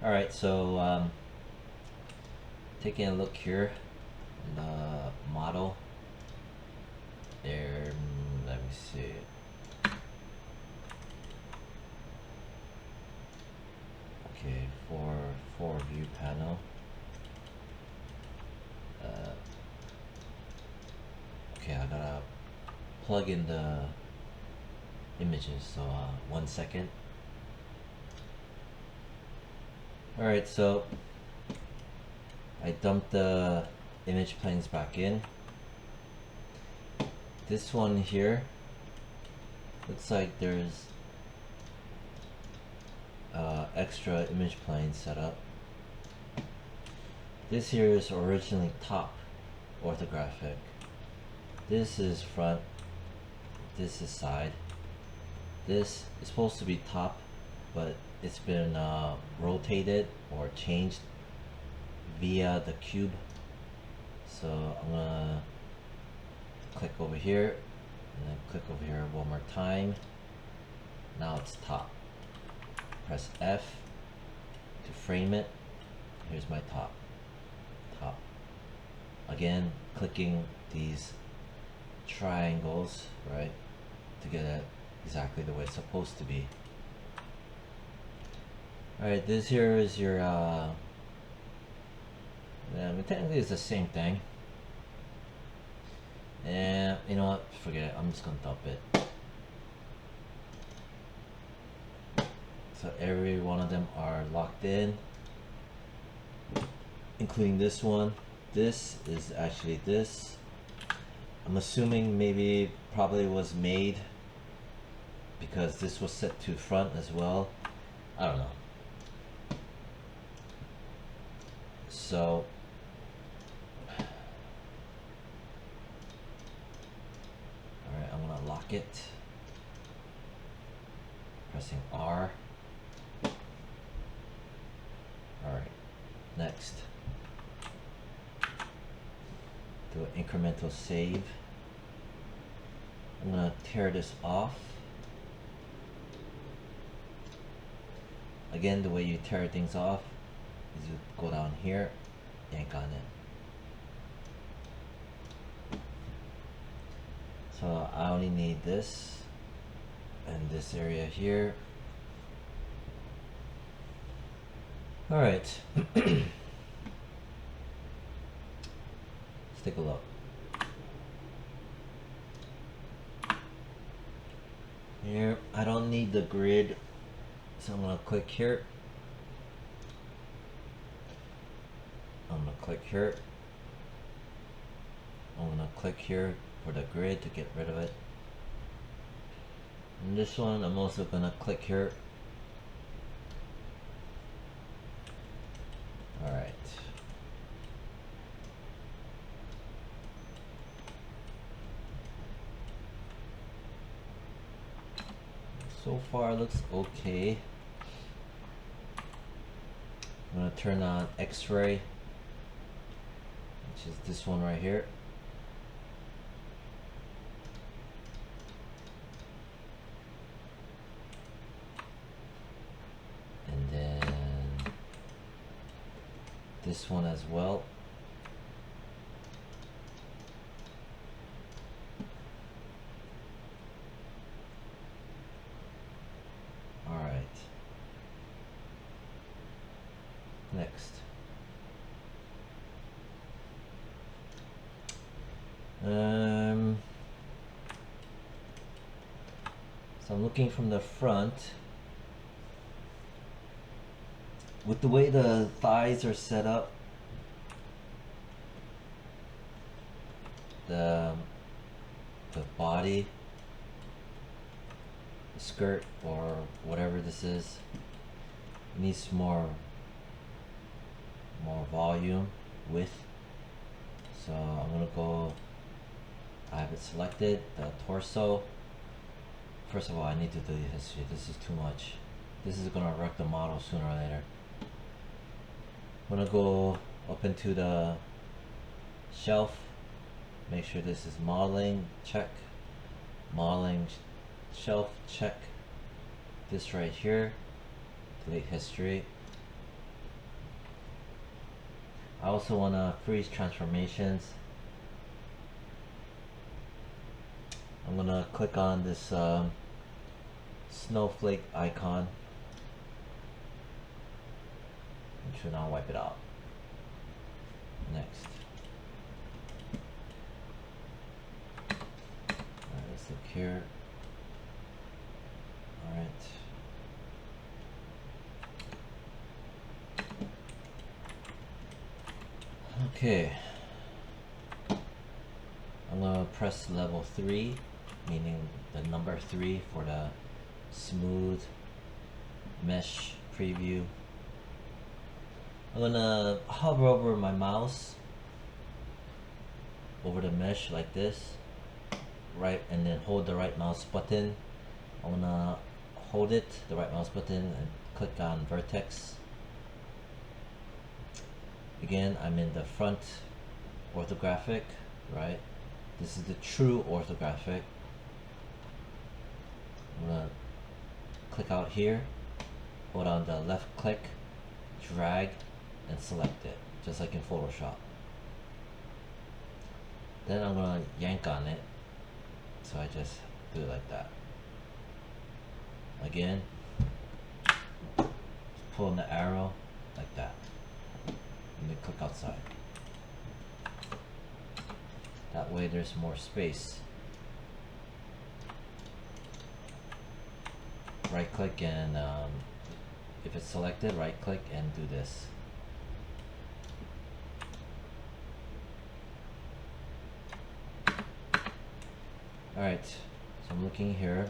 Alright, so taking a look here, the model there, let me see. Okay, for view panel. Okay, I gotta plug in the images, so 1 second. Alright, so I dumped the image planes back in. This one here looks like there's extra image plane set up. This here is originally top orthographic. This is front. This is side. This is supposed to be top, but it's been rotated or changed via the cube. So I'm gonna click over here and then click over here one more time. Now it's top. Press F to frame it. Here's my top. Again, clicking these triangles, right, to get it exactly the way it's supposed to be. Alright, this here is your yeah, I mean, technically it's the same thing. And you know what, forget it, I'm just gonna dump it. So every one of them are locked in, including this one. This is actually this. I'm assuming maybe probably was made because this was set to front as well. I don't know. So alright, I'm gonna lock it. Pressing R. Alright, next. Do an incremental save. I'm gonna tear this off. Again, the way you tear things off is you go down here, yank on it. So I only need this and this area here. Alright. Let's take a look. Here, I don't need the grid, so I'm gonna click here. I'm gonna click here. I'm gonna click here for the grid to get rid of it. And this one, I'm also gonna click here. Alright. So far looks okay. I'm gonna turn on X-ray, which is this one right here. And then this one as well. Alright. Next. So I'm looking from the front. With the way the thighs are set up, the body, the skirt, or whatever this is, needs more volume, width. So I'm gonna go, I have it selected, the torso. First of all, I need to delete history. This is too much. This is gonna wreck the model sooner or later. I'm gonna go up into the shelf, make sure this is modeling, check. Modeling shelf, check. This right here, delete history. I also want to freeze transformations. I'm gonna click on this snowflake icon. It should now wipe it out. Next. Alright, let's look here. Alright. Okay. I'm gonna press level 3, meaning the number 3 for the smooth mesh preview. I'm gonna hover over my mouse over the mesh like this, right, and then hold the right mouse button. I'm gonna hold it, the right mouse button, and click on vertex. Again, I'm in the front orthographic, right? This is the true orthographic. I'm gonna click out here, hold on the left click, drag, and select it, just like in Photoshop. Then I'm gonna yank on it, so I just do it like that. Again, pull in the arrow like that, and then click outside. That way there's more space. Right click and if it's selected, right click and do this. Alright, so I'm looking here.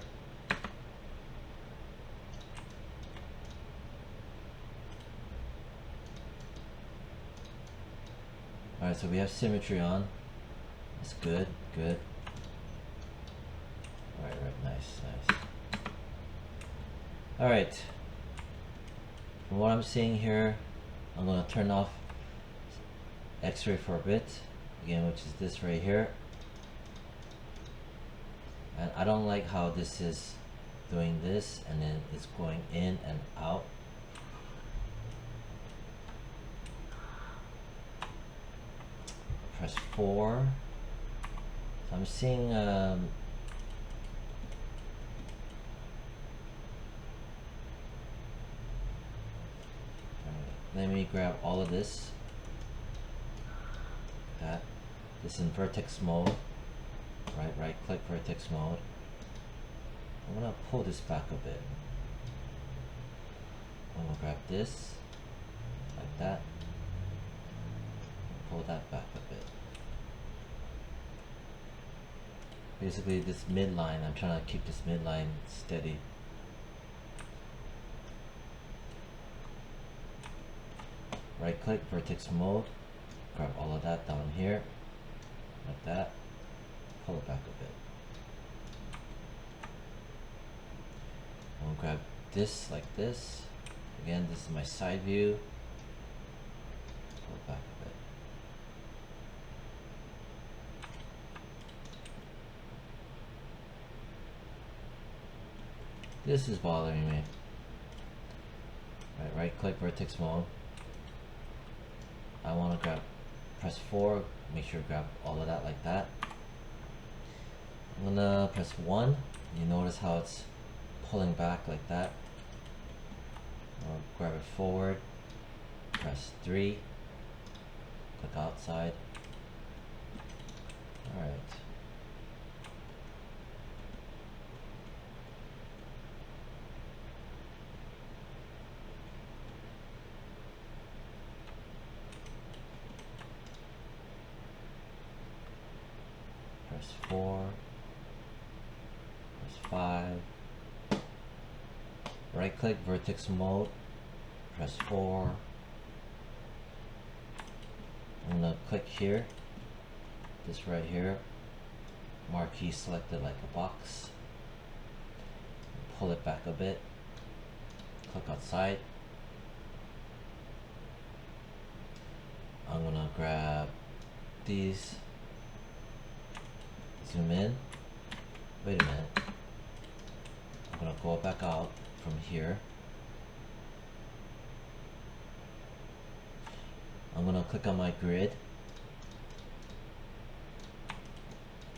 Alright, so we have symmetry on. That's good, good. Alright, nice, nice. Alright, from what I'm seeing here, I'm going to turn off X-ray for a bit, again, which is this right here. And I don't like how this is doing this and then it's going in and out. Press 4. So I'm seeing let me grab all of this. That. This in vertex mode. Right click vertex mode. I'm gonna pull this back a bit. I'm gonna grab this like that. Pull that back a bit. Basically this midline, I'm trying to keep this midline steady. Right click vertex mode. Grab all of that down here. Like that. Pull it back a bit. I'm gonna grab this like this. Again, this is my side view. Pull it back a bit. This is bothering me. Right click vertex mode. I want to press 4, make sure to grab all of that like that. I'm gonna press 1. You notice how it's pulling back like that. I'll grab it forward, press 3, click outside. Alright. Press 4, press 5. Right click vertex mode, press 4. I'm gonna click here, this right here, marquee selected like a box, pull it back a bit, click outside. I'm gonna grab these, zoom in, wait a minute, I'm gonna go back out from here. I'm gonna click on my grid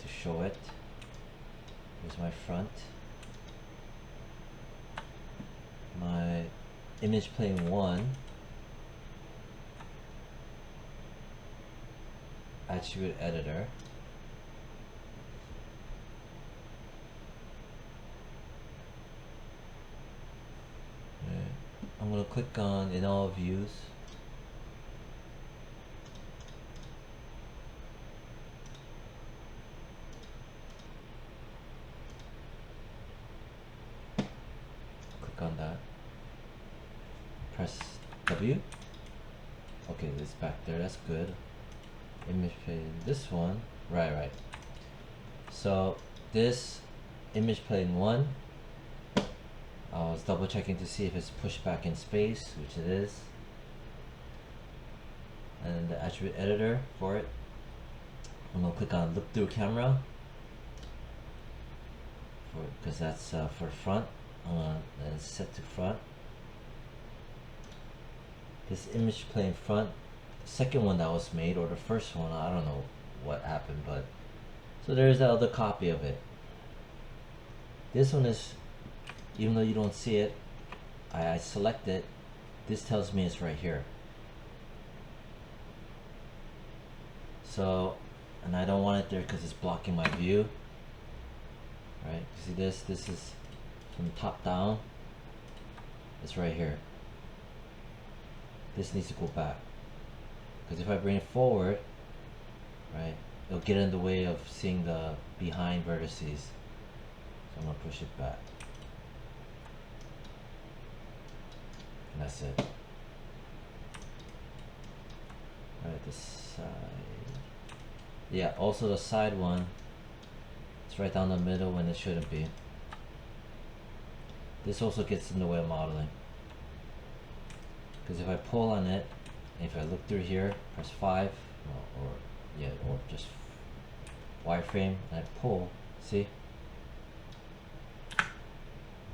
to show it. Here's my front. My image plane 1. Attribute editor. I'm going to click on in all views. Click on that. Press W. Okay, it's back there. That's good. Image plane. This one. Right. So this image plane 1. I was double checking to see if it's pushed back in space, which it is. And the attribute editor for it. I'm gonna click on look through camera because that's for front. It's set to front. This image plane front, second one that was made, or the first one, I don't know what happened, but so there's that other copy of it. This one is, even though you don't see it, I select it, this tells me it's right here. So, and I don't want it there because it's blocking my view. Right, see this is from top down, it's right here. This needs to go back, because if I bring it forward, right, it'll get in the way of seeing the behind vertices. So I'm gonna push it back. And that's it. Alright, this side. Yeah, also the side one, it's right down the middle when it shouldn't be. This also gets in the way of modeling. Because if I pull on it, if I look through here, press 5, or just wireframe, and I pull, see?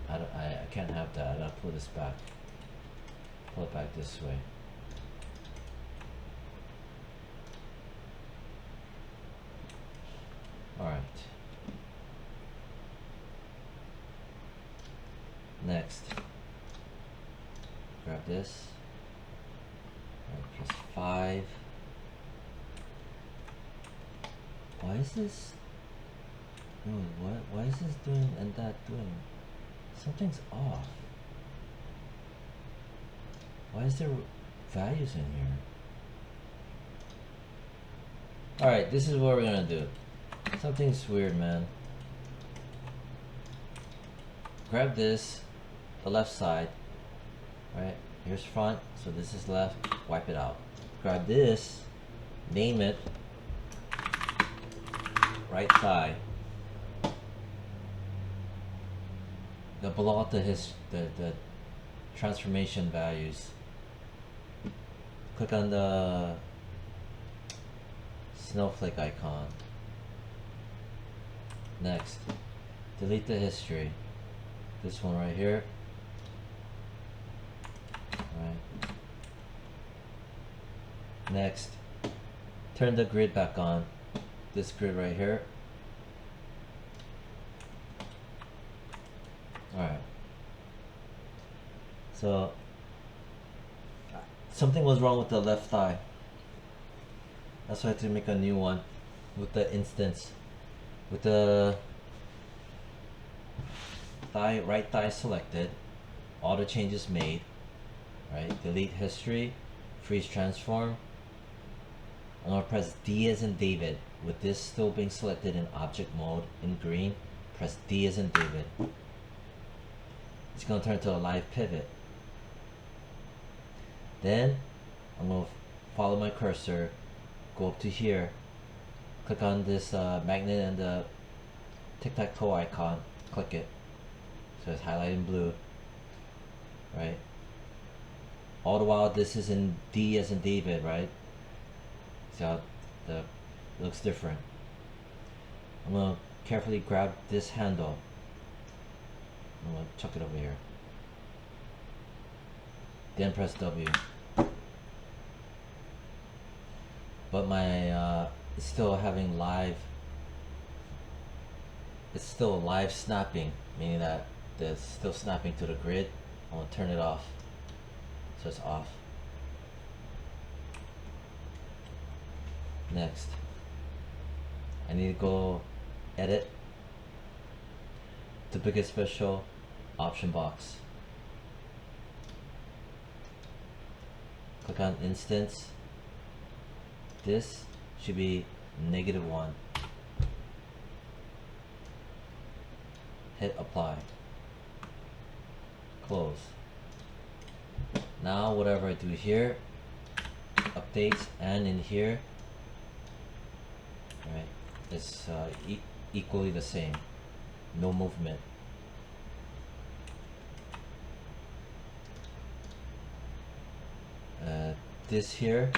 I can't have that. I gotta pull this back. Pull it back this way. Alright. Next. Grab this. Press 5. Why is this? Why is this doing and that doing? Something's off. Why is there values in here? Alright, this is what we're gonna do. Something's weird, man. Grab this, the left side, right? Here's front, so this is left, wipe it out. Grab this, name it, right side. The below the transformation values. Click on the snowflake icon. Next, delete the history. This one right here. Right. Next, turn the grid back on. This grid right here. Alright. So, something was wrong with the left thigh. That's why I had to make a new one with the instance. With the right thigh selected, all the changes made, right? Delete history, freeze transform. I'm gonna press D as in David. With this still being selected in object mode in green, press D as in David. It's gonna turn to a live pivot. Then I'm gonna follow my cursor, go up to here, click on this magnet and the tic-tac-toe icon, click it. So it's highlighted in blue, right? All the while this is in D as in David, right? See how it looks different. I'm gonna carefully grab this handle. I'm gonna chuck it over here. Then press W. but my it's still having live. It's still live snapping, meaning that it's still snapping to the grid. I'm gonna turn it off, so it's off. Next, I need to go edit, duplicate special, option box. Click on instance. This should be -1. Hit apply. Close. Now whatever I do here, updates, and in here, right, it's equally the same. No movement. This here,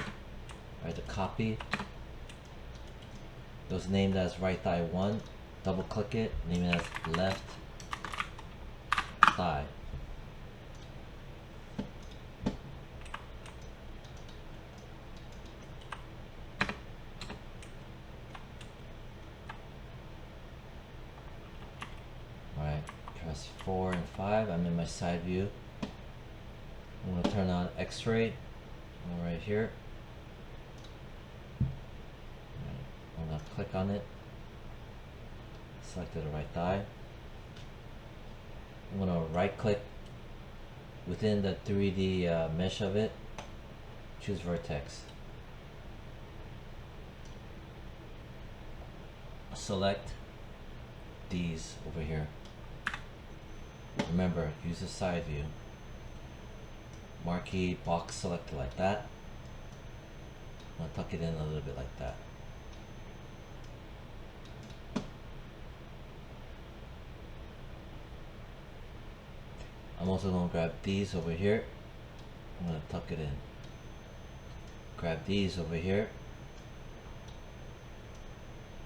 right, the copy, it was named as right thigh 1. Double click it, name it as left thigh. Alright, press 4 and 5. I'm in my side view. I'm going to turn on X-ray right here. I'm going to click on it. Selected the right thigh. I'm going to right click within the 3D mesh of it. Choose vertex. Select these over here. Remember, use the side view. Marquee box selected like that. I'm going to tuck it in a little bit like that. I'm also going to grab these over here. I'm going to tuck it in. Grab these over here.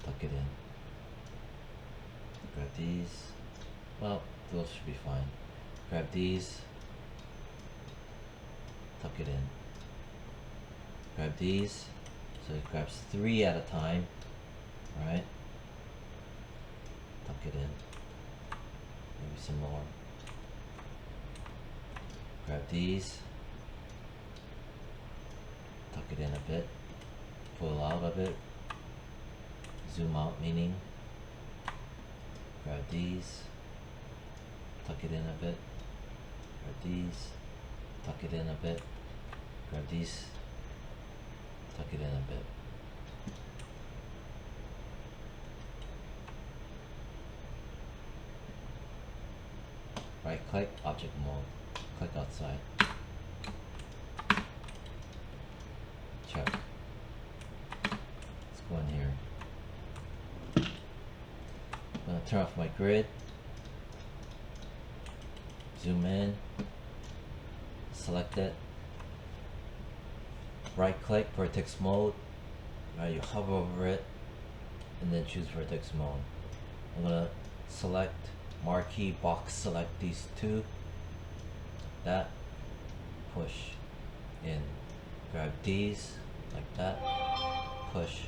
Tuck it in. Grab these. Well, those should be fine. Grab these. Tuck it in. Grab these. So it grabs 3 at a time. Alright. Tuck it in. Maybe some more. Grab these. Tuck it in a bit. Pull out a bit. Zoom out, meaning. Grab these. Tuck it in a bit. Grab these. Tuck it in a bit. Grab these. Tuck it in a bit. Right click, object mode. Click outside. Check. Let's go in here. I'm going to turn off my grid. Zoom in. Select it. Right click, vertex mode. You hover over it and then choose vertex mode. I'm going to select marquee box, select these 2. That, push in. Grab these like that, push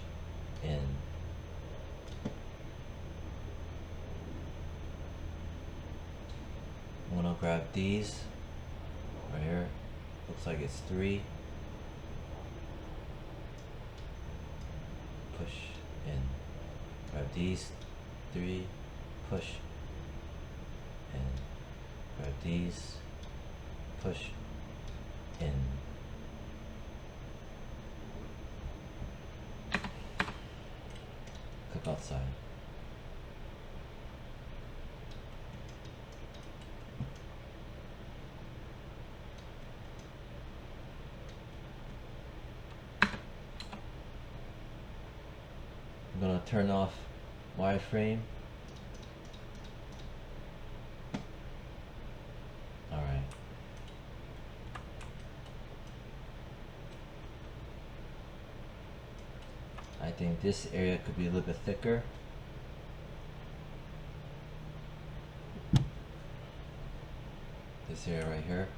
in. I'm gonna grab these right here. Looks like it's 3. Push in. Grab these 3. Push in. Grab these. Push in. Click outside. I'm gonna turn off wireframe. Alright. I think this area could be a little bit thicker. This area right here.